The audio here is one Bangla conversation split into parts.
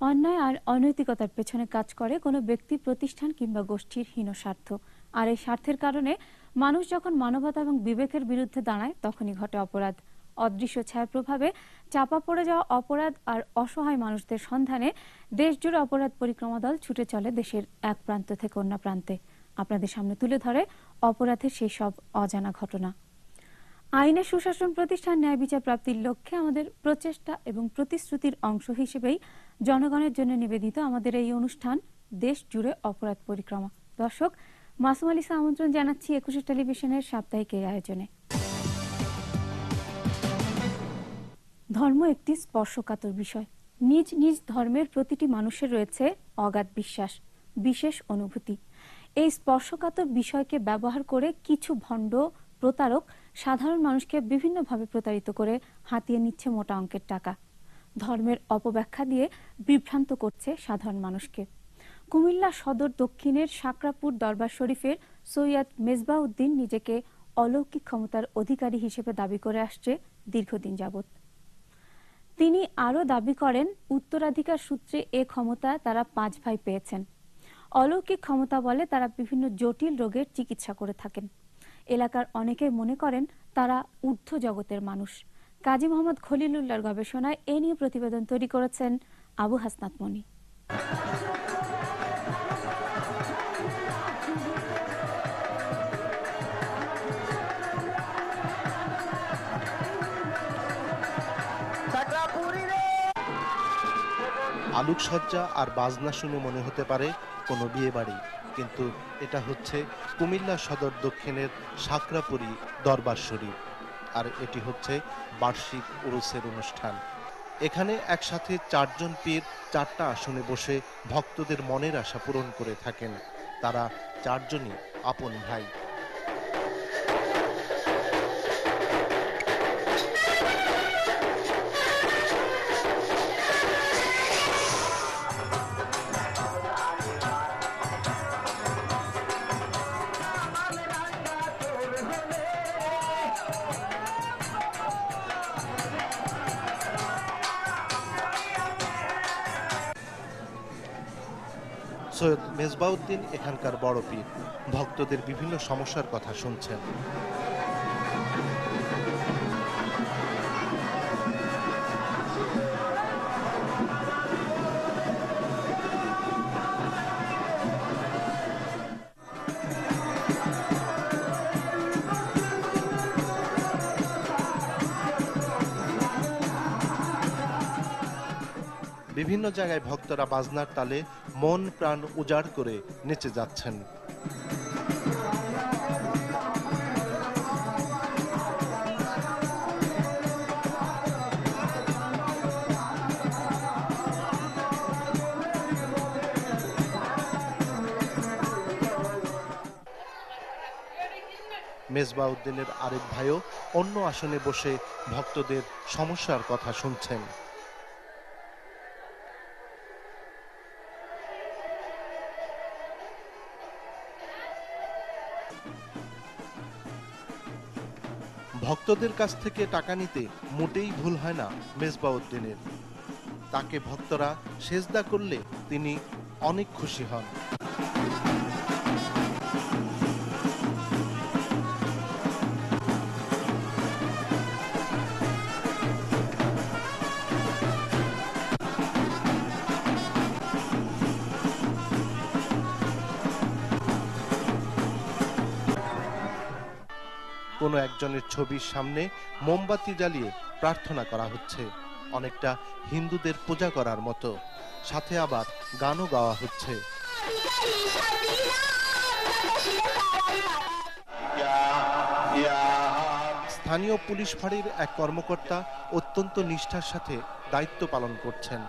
অন্যায় আর অনৈতিকতার পেছনে কাজ করে কোনো ব্যক্তি, প্রতিষ্ঠান কিংবা গোষ্ঠীর হীন স্বার্থ। আর এই স্বার্থের কারণে মানুষ যখন মানবতা এবং বিবেকের বিরুদ্ধে দাঁড়ায়, তখনই ঘটে অপরাধ। অদৃশ্য ছায়ার প্রভাবে চাপা পড়ে যাওয়া অপরাধ আর অসহায় মানুষদের সন্ধানে দেশজুড়ে অপরাধ পরিক্রমা দল ছুটে চলে দেশের এক প্রান্ত থেকে অন্য প্রান্তে। আপনাদের সামনে তুলে ধরে অপরাধের সেই সব অজানা ঘটনা। আইনের সুশাসন প্রতিষ্ঠান, ন্যায় বিচার প্রাপ্তির লক্ষ্যে আমাদের প্রচেষ্টা এবং প্রতিশ্রুতির অংশ হিসেবেই জনগণের জন্য নিবেদিত আমাদের এই অনুষ্ঠান দেশ জুড়ে অপরাধ পরিক্রমা। দর্শক, মাসুম আলিসা আমন্ত্রণ জানাচ্ছি ২১ টেলিভিশনের সাপ্তাহিক এই আয়োজনে। ধর্ম একটি স্পর্শকাতর বিষয়। নিজ নিজ ধর্মের প্রতিটি মানুষের রয়েছে অগাধ বিশ্বাস, বিশেষ অনুভূতি। এই স্পর্শকাতর বিষয়কে ব্যবহার করে কিছু ভণ্ড প্রতারক সাধারণ মানুষকে বিভিন্নভাবে প্রতারিত করে হাতিয়ে নিচ্ছে মোটা অঙ্কের টাকা। ধর্মের অপব্যাখ্যা দিয়ে বিভ্রান্ত করছে সাধারণ মানুষকে। কুমিল্লা সদর দক্ষিণের সাকরাপুর দরবার শরীফের সৈয়দ মেজবাউদ্দিন নিজেকে অলৌকিক ক্ষমতার অধিকারী হিসেবে দাবি করে আসছে দীর্ঘদিন যাবৎ। তিনি আরও দাবি করেন, উত্তরাধিকার সূত্রে এ ক্ষমতা তারা ৫ ভাই পেয়েছেন। অলৌকিক ক্ষমতা বলে তারা বিভিন্ন জটিল রোগের চিকিৎসা করে থাকেন। এলাকার অনেকেই মনে করেন তারা ঊর্ধ্ব জগতের মানুষ। কাজী মোহাম্মদ খলিলুল্লাহর গবেষণায় এ নিয়ে প্রতিবেদন তৈরি করেছেন আবু হাসনাত মনি। আলোকসজ্জা আর বাজনা শুনে মনে হতে পারে কোনো বিয়ে বাড়ি, কিন্তু এটা হচ্ছে কুমিল্লা সদর দক্ষিণের সাকরাপুরি দরবার শরীফ। আর এটি হচ্ছে বার্ষিক উরুসের অনুষ্ঠান। এখানে একসাথে ৪ জন পীর ৪টা আসনে বসে ভক্তদের মনের আশা পূরণ করে থাকেন। তারা ৪ জনই আপন ভাই। সৈয়দ মেজবাউদ্দিন এখানকার বড় পীর। ভক্তদের বিভিন্ন সমস্যার কথা শুনছেন। বিভিন্ন জায়গায় ভক্তরা বাজনার তালে মন প্রাণ উজাড় করে নেচে যাচ্ছেন। মেজবাউদ্দিনের আরেক ভাইও অন্য আসনে বসে ভক্তদের সমস্যার কথা শুনছেন। ভক্তদের কাছ থেকে টাকা নিতে মোটেই ভুল হয় না মেজবাউদ্দিনের। তাকে ভক্তরা সেজদা করলে তিনি অনেক খুশি হন। কোনো একজনের ছবির সামনে মোমবাতি জ্বালিয়ে প্রার্থনা করা হচ্ছে, অনেকটা হিন্দুদের পূজা করার মতো। সাথে আবার গানও গাওয়া হচ্ছে। স্থানীয় পুলিশ ফাঁড়ির এক কর্মকর্তা অত্যন্ত নিষ্ঠার সাথে দায়িত্ব পালন করছেন,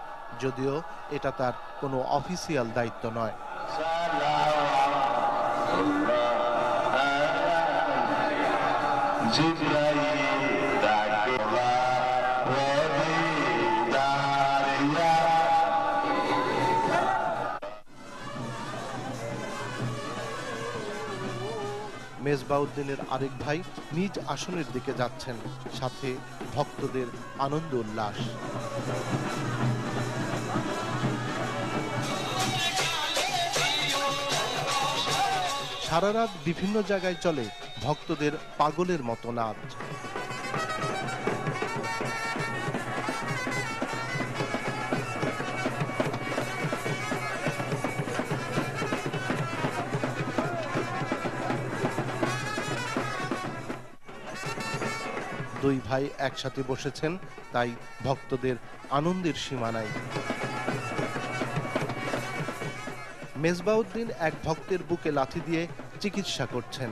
যদিও এটা তার কোনো অফিসিয়াল দায়িত্ব নয়। মেজবাউদ্দিনের আরেক ভাই নিজ আসনের দিকে যাচ্ছেন, সাথে ভক্তদের আনন্দ উল্লাস। সারা রাত বিভিন্ন জায়গায় চলে ভক্তদের পাগলের মতো নাচ। দুই ভাই একসাথে বসেছেন, তাই ভক্তদের আনন্দের সীমা নাই। মেজবাউদ্দিন এক ভক্তের বুকে লাথি দিয়ে চিকিৎসা করছেন।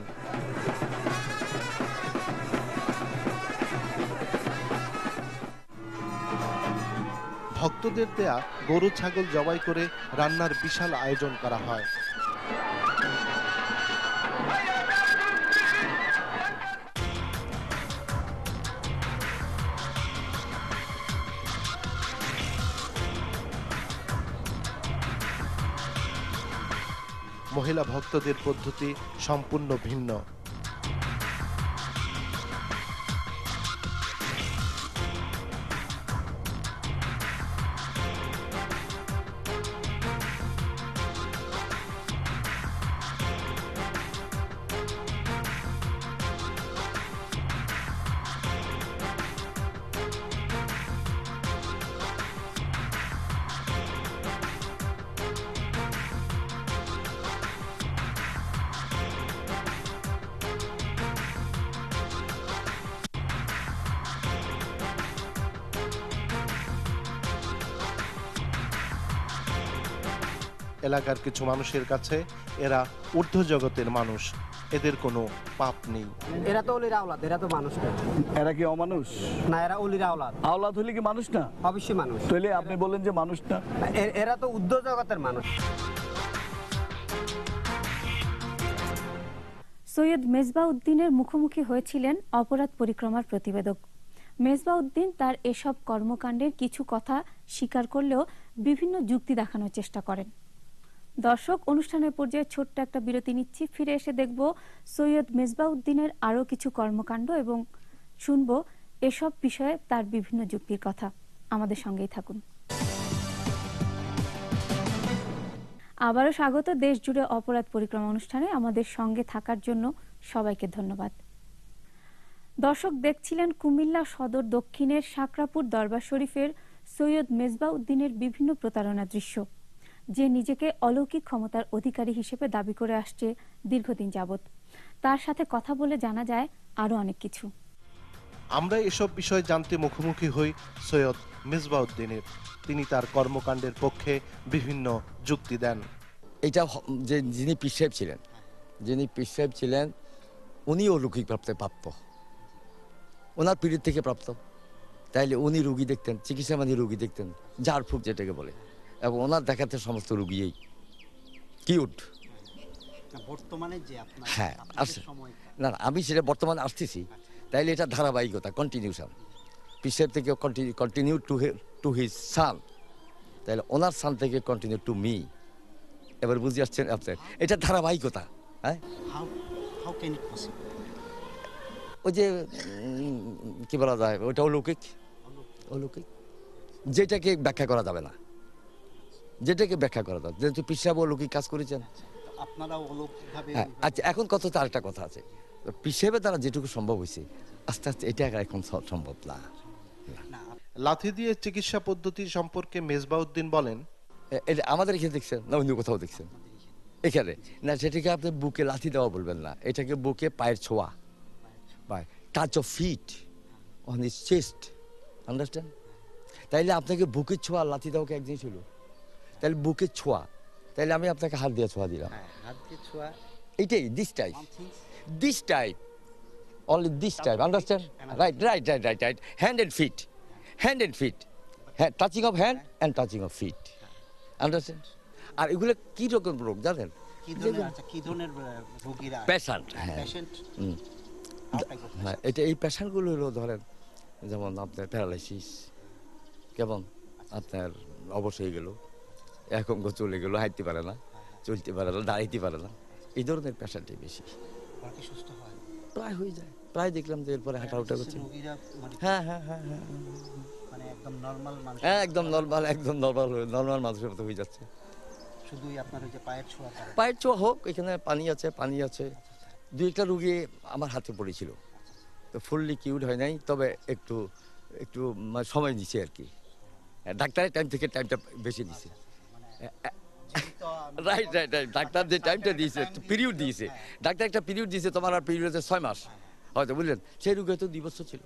ভক্তদের দেয়া গরু ছাগল জবাই করে রান্নার বিশাল আয়োজন করা হয়। মহিলা ভক্তদের পদ্ধতি সম্পূর্ণ ভিন্ন। এলাকার কিছু মানুষের কাছে এরা ঊর্ধ্ব জগতের মানুষ, এদের কোনো পাপ নেই। এরা তো অলির আওলাদ, এরা তো মানুষ না। এরা কি অমানুষ? না, এরা অলির আওলাদ। আওলাদ হলে কি মানুষ না? অবশ্যই মানুষ। তাহলে আপনি বলেন যে মানুষ না? এরা তো ঊর্ধ্ব জগতের মানুষ। সৈয়দ মেজবাউদ্দিনের মুখোমুখি হয়েছিলেন অপরাধ পরিক্রমার প্রতিবেদক। মেজবাউদ্দিন তার এসব কর্মকাণ্ডের কিছু কথা স্বীকার করলেও বিভিন্ন যুক্তি দেখানোর চেষ্টা করেন। দর্শক, অনুষ্ঠানের পর্যায়ে ছোট্ট একটা বিরতি নিচ্ছি, ফিরে এসে দেখব সৈয়দ মেজবাউদ্দিনের আরও কিছু কর্মকাণ্ড এবং শুনব এসব বিষয়ে তার বিভিন্ন যুক্তির কথা। আমাদের সঙ্গেই থাকুন। আবারও স্বাগত দেশ জুড়ে অপরাধ পরিক্রমা অনুষ্ঠানে। আমাদের সঙ্গে থাকার জন্য সবাইকে ধন্যবাদ। দর্শক, দেখছিলেন কুমিল্লা সদর দক্ষিণের সাকরাপুর দরবার শরীফের সৈয়দ মেজবাউদ্দিনের বিভিন্ন প্রতারণা দৃশ্য, যে নিজেকে অলৌকিক ক্ষমতার অধিকারী হিসেবে দাবি করে আসছে দীর্ঘদিন যাবৎ। তার সাথে কথা বলে জানা যায় আরো অনেক কিছু। আমরা এসব বিষয় জানতে মুখোমুখি হই সৈয়দ মেজবাউদ্দিনের। তিনি তার কর্মকাণ্ডের পক্ষে বিভিন্ন যুক্তি দেন। এটা যে যিনি পীর সাহেব ছিলেন উনি অলৌকিক প্রাপ্ত, ওনার পীরের থেকে প্রাপ্ত। তাইলে উনি রুগী দেখতেন, চিকিৎসা মানে রুগী দেখতেন, ঝাড় ফুঁক যেটাকে বলে, এবং ওনার দেখাতে সমস্ত রুগীই কিউট। বর্তমানে যে আপনার হ্যাঁ আসছে না, আমি সেটা বর্তমানে আসতেছি। তাইলে এটা ধারাবাহিকতা, কন্টিনিউশন। পীর সাহেব থেকে কন্টিনিউ টু হিজ সান, তাহলে ওনার সান থেকে কন্টিনিউ টু মি। এবার বুঝে আসছেন আপনার, এটা ধারাবাহিকতা। হ্যাঁ, ওই যে কি বলা যায়, ওইটা অলৌকিক। যেটাকে ব্যাখ্যা করা যাবে না, যেহেতু পীর সাহেব অলৌকিক কাজ করেছেন, হ্যাঁ। আচ্ছা, এখন কথা আরেকটা কথা আছে, পীর সাহেবের দ্বারা যেটুকু সম্ভব হয়েছে আস্তে আস্তে এটা এখন সম্ভব না। লাথি দিয়ে চিকিৎসা পদ্ধতি সম্পর্কে মেজবাউদ্দিন বলেন, এটা আমাদের এখানে দেখছেন না অন্য কোথাও দেখছেন? এখানে না, সেটাকে আপনি বুকে লাথি দেওয়া বলবেন না, এটাকে বুকে পায়ের ছোঁয়া, touch of feet on his chest, understand? তাইলে আপনাকে বুকের ছোঁয়া লাথি দেওয়াকে এক জিনিস হলো, তাহলে বুকের ছোঁয়া, তাইলে আমি আপনাকে হাত দিয়ে ছোঁয়া দিলাম, এইটাই this type only this type, understand? Right. Hand and feet, touching of hand and touching of feet, understand? আর এগুলো কি রকম রোগ জানেন? পেশেন্ট, হ্যাঁ, এটা এই পেশেন্টগুলো হলো ধরেন যেমন আপনার প্যারালাইসিস, কেমন আপনার অবশ হয়ে গেল, এখন চলে গেল, হাঁটতে পারে না, চলতে পারে না, দাঁড়াইতে পারে না, এই ধরনের পেশেন্টই বেশি। প্রায় হয়ে যায়, প্রায় দেখলাম যে এরপরে হাঁটা উঠা করছে। হ্যাঁ, একদম নর্মাল মানুষের মতো হয়ে যাচ্ছে। শুধুই আপনার ওই যে পায়ের ছোঁয়া করে। পায়ের ছোঁয়া হোক, এখানে পানি আছে। দুই একটা রুগী আমার হাতে পড়েছিল, তো ফুললি কিউড হয় নাই, তবে একটু একটু সময় দিছে আর কি। ডাক্তারের টাইম থেকে টাইমটা বেশি দিছে। রাইট। ডাক্তার যে টাইমটা দিয়েছে, পিরিয়ড দিয়েছে, ডাক্তার একটা পিরিয়ড দিয়েছে, তোমার আর পিরিয়ড হচ্ছে 6 মাস হয়তো, বুঝলেন? সেই রোগী হয়তো 2 বছর ছিল।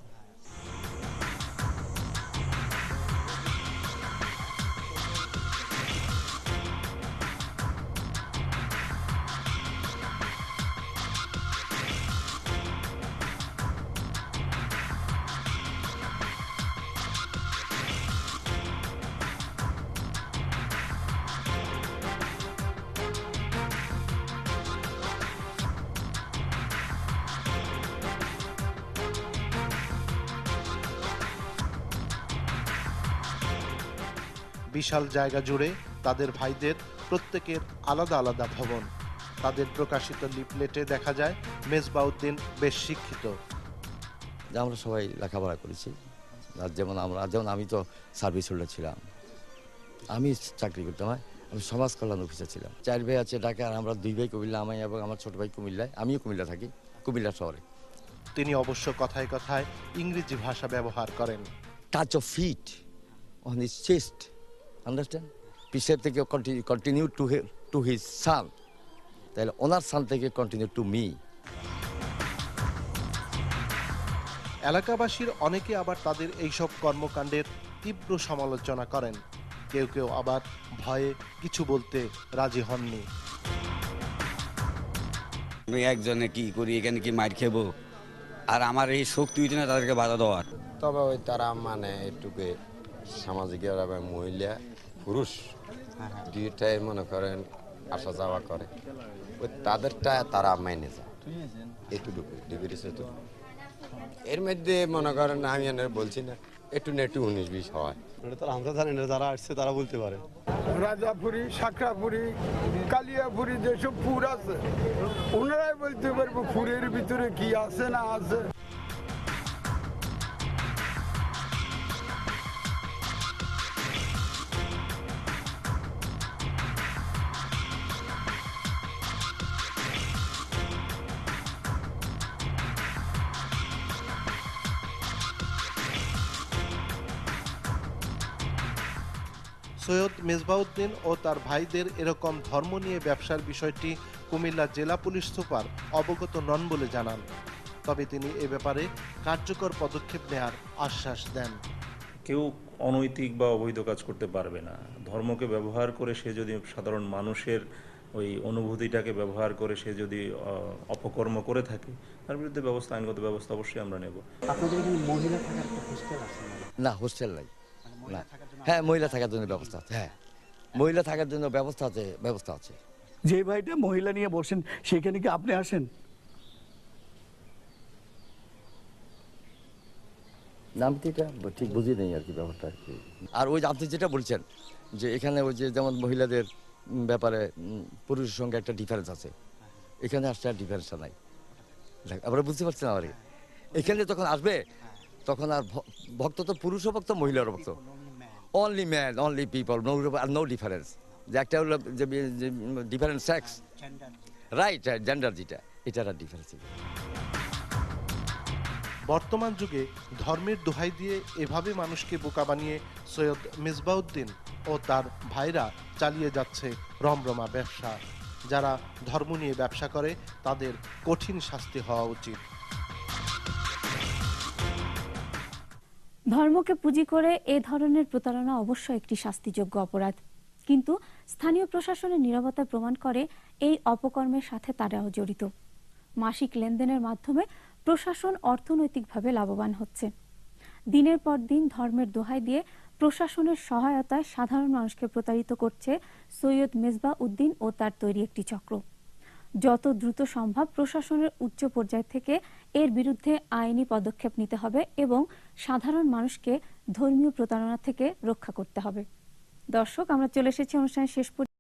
বিশাল জায়গা জুড়ে তাদের ভাইদের প্রত্যেকের আলাদা আলাদা ভবন। তাদের প্রকাশিত লিফলেটে দেখা যায় মেজবাউদ্দিন বেশ শিক্ষিত। যে আমরা সবাই লেখাপড়া করেছি, আর যেমন আমি তো সার্ভিস হোল্ডার ছিলাম, আমি চাকরি করতাম, আমি সমাজ কল্যাণ অফিসার ছিলাম। 4 ভাই আছে ঢাকা, আর আমরা 2 ভাই কুমিল্লা, আমি এবং আমার ছোট ভাই কুমিল্লায়, আমিও কুমিল্লা থাকি, কুমিল্লা শহরে। তিনি অবশ্য কথায় কথায় ইংরেজি ভাষা ব্যবহার করেন। Touch of feet on his chest, understand? পিসের থেকে কন্টিনিউ টু হিজ সান, তাহলে ওনার সান থেকে কন্টিনিউ টু মি। এলাকাবাসীর অনেকে আবার তাদের এইসব কর্মকাণ্ডের তীব্র সমালোচনা করেন। কেউ আবার ভয়ে কিছু বলতে রাজি হননি। আমি একজনে কি করি, এখানে কি মার খেবো, আর আমার এই শক্তি হইতে না তাদেরকে বাধা দেওয়ার। তবে ওই তারা মানে একটুকু সামাজিক মহিলা পুরুষ দুইটাই মনে করেন আসা যাওয়া করে, ওই তাদেরটা তারা মাইনে যায় এটুকু ডিগ্রি। এর মধ্যে মনে করেন আমি বলছি না, একটু না একটু 19-20 হয়। আমরা জানি না, যারা আসছে তারা বলতে পারে। রাজাপুরি, শাকরাপুরি, কালিয়াপুরি যেসব পুর আছে ওনারাই বলতে পারবো পুরের ভিতরে কি আছে না আছে। সৈয়দ মেজবাউদ্দিন ও তার ভাইদের এরকম ধর্ম নিয়ে ব্যবসার বিষয়টি কুমিল্লা জেলা পুলিশ সুপার অবগত নন বলে জানান। তবে তিনি এ ব্যাপারে কার্যকর পদক্ষেপ নেয়ার আশ্বাস দেন। কেউ অনৈতিক বা অবৈধ কাজ করতে পারবে না। ধর্মকে ব্যবহার করে সে যদি সাধারণ মানুষের ওই অনুভূতিটাকে ব্যবহার করে সে যদি অপকর্ম করে থাকে, তার বিরুদ্ধে আইনগত ব্যবস্থা অবশ্যই আমরা নেব। আপনাদের এখানে মহিলা থাকার একটা হোস্টেল আছে না, হোস্টেল নাই। না, হ্যাঁ, মহিলা থাকার জন্য ব্যবস্থা আছে। হ্যাঁ, মহিলা থাকার জন্য ব্যবস্থা আছে। যে ভাইটা মহিলা নিয়ে বসেন, সেখানে কি আপনি আসেন? নামটিটা ঠিক বুঝি নেই আর কি ব্যাপারটা আর কি। আর ওই আপনি যেটা বলছেন যে এখানে ওই যে যেমন মহিলাদের ব্যাপারে পুরুষের সঙ্গে একটা ডিফারেন্স আছে, এখানে আসছে আর ডিফারেন্সটা নাই। আমরা বুঝতে পারছি না, আর এখানে যখন আসবে তখন আর ভক্ত তো পুরুষও ভক্ত, মহিলারও ভক্ত, only man, only people, no difference. যে একটা হলো যে ডিফারেন্ট সেক্স, রাইট, জেন্ডার যেটা, এটার আর ডিফারেন্স। বর্তমান যুগে ধর্মের দোহাই দিয়ে এভাবে মানুষকে বোকা বানিয়ে সৈয়দ মেজবাউদ্দিন ও তার ভাইরা চালিয়ে যাচ্ছে রমরমা ব্যবসা। যারা ধর্ম নিয়ে ব্যবসা করে তাদের কঠিন শাস্তি হওয়া উচিত। ধর্মকে পুঁজি করে এ ধরনের প্রতারণা অবশ্যই একটি শাস্তিযোগ্য অপরাধ, কিন্তু স্থানীয় প্রশাসনের নীরবতায় প্রমাণ করে এই অপকর্মের সাথে তারাও জড়িত। মাসিক লেনদেনের মাধ্যমে প্রশাসন অর্থনৈতিকভাবে লাভবান হচ্ছে। দিনের পর দিন ধর্মের দোহাই দিয়ে প্রশাসনের সহায়তায় সাধারণ মানুষকে প্রতারিত করছে সৈয়দ মেজবাউদ্দিন ও তার তৈরি একটি চক্র। যত দ্রুত সম্ভব প্রশাসনের উচ্চ পর্যায় থেকে এর বিরুদ্ধে আইনি পদক্ষেপ নিতে হবে এবং সাধারণ মানুষকে ধর্মীয় প্রতারণা থেকে রক্ষা করতে হবে। দর্শক, আমরা চলে এসেছি অনুষ্ঠানের শেষ পর্যায়ে।